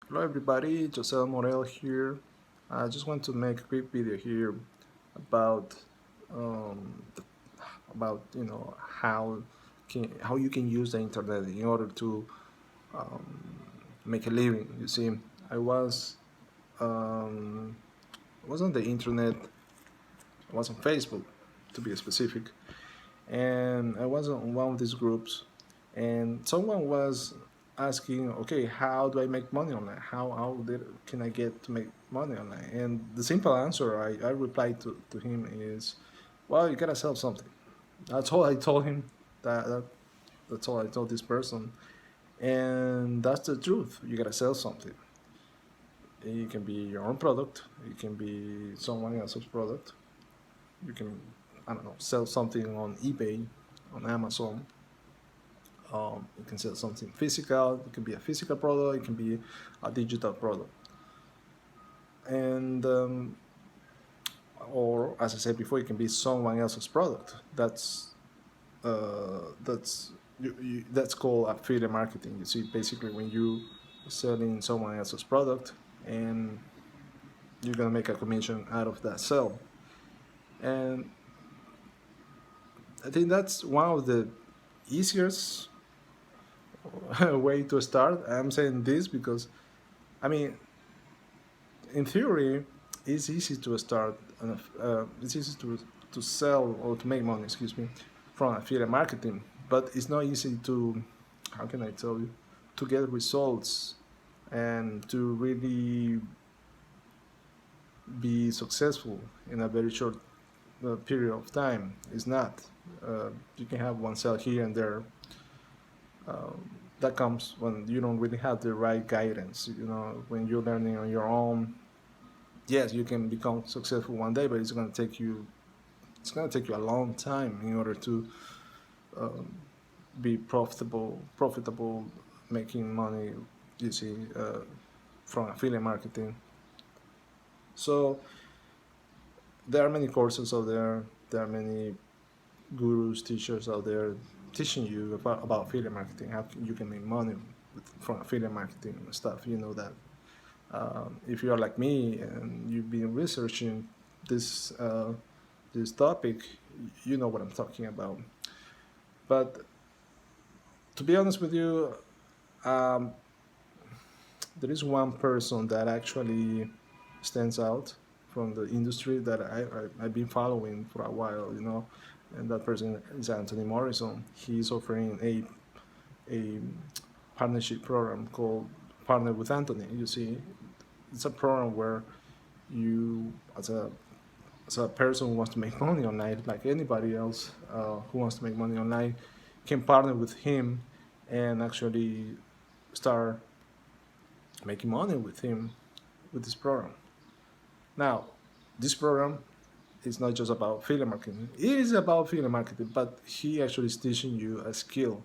Hello everybody, Josel Morel here. I just want to make a quick video here about um, the, about how you can use the internet in order to make a living. You see, I was um, was on the internet. I was on Facebook, to be specific, and I was on one of these groups, and someone was asking, okay, how do I make money online? Can I get to make money online? And the simple answer I replied to him is, well, you gotta sell something. That's all I told him. That that's all I told this person, and that's the truth. You gotta sell something. It can be your own product. It can be someone else's product. You can, I don't know, sell something on eBay, on Amazon. You can sell something physical. It can be a physical product. It can be a digital product. And or as I said before, it can be someone else's product. That's called affiliate marketing. You see, basically when you selling someone else's product and you're gonna make a commission out of that sale. And I think that's one of the easiest way to start. I'm saying this because I mean, in theory, it's easy to start. It's easy to sell or to make money. Excuse me, from affiliate marketing, but it's not easy to. How can I tell you? To get results and to really be successful in a very short period of time. It's not. You can have one sale here and there. That comes when you don't really have the right guidance. You know, when you're learning on your own, yes, you can become successful one day, but it's going to take you a long time in order to um, be profitable, making money. You see, from affiliate marketing. So there are many courses out there. There are many gurus, teachers out there teaching you about affiliate marketing, how you can make money from affiliate marketing and stuff. You know that. If you are like me and you've been researching this this topic, you know what I'm talking about. But to be honest with you, um, there is one person that actually stands out from the industry that I've been following for a while, you know, and that person is Anthony Morrison. He's offering a partnership program called Partner with Anthony. You see, it's a program where you, as a person who wants to make money online, like anybody else who wants to make money online, can partner with him and actually start making money with him with this program. Now, this program is not just about affiliate marketing. It is about affiliate marketing, but he actually is teaching you a skill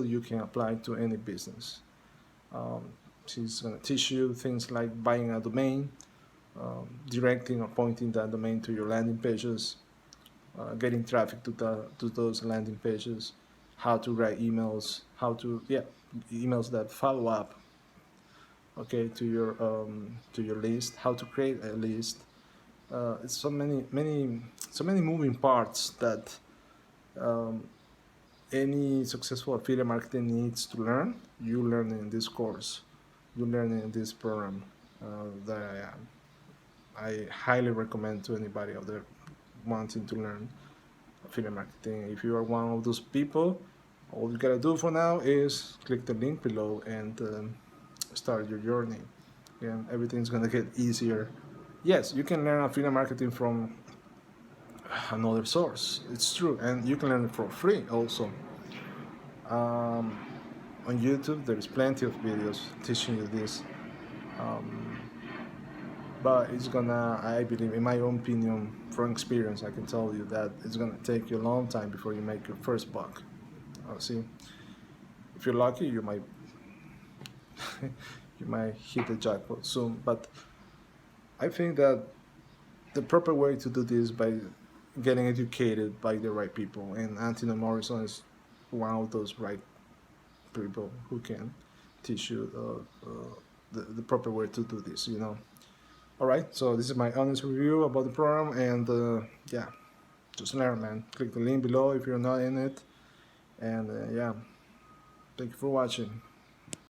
you can apply to any business. Um, she's going to teach you things like buying a domain, directing or pointing that domain to your landing pages, getting traffic to those landing pages, how to write emails, emails that follow up, okay, to your list, how to create a list. It's so many moving parts that um, any successful affiliate marketing needs to learn. You learn in this course, you learn in this program that I highly recommend to anybody out there wanting to learn affiliate marketing. If you are one of those people, all you gotta do for now is click the link below and start your journey. And everything's gonna get easier. Yes, you can learn affiliate marketing from another source. It's true, and you can learn it for free also. Um, on YouTube, there is plenty of videos teaching you this. Um, but it's gonna, I believe, in my own opinion, from experience, I can tell you that it's gonna take you a long time before you make your first buck. See, if you're lucky, you might you might hit the jackpot soon. But I think that the proper way to do this by getting educated by the right people, and Anthony Morrison is one of those right people who can teach you the proper way to do this. All right, so this is my honest review about the program, and yeah, just learn, man. Click the link below if you're not in it, and yeah, thank you for watching.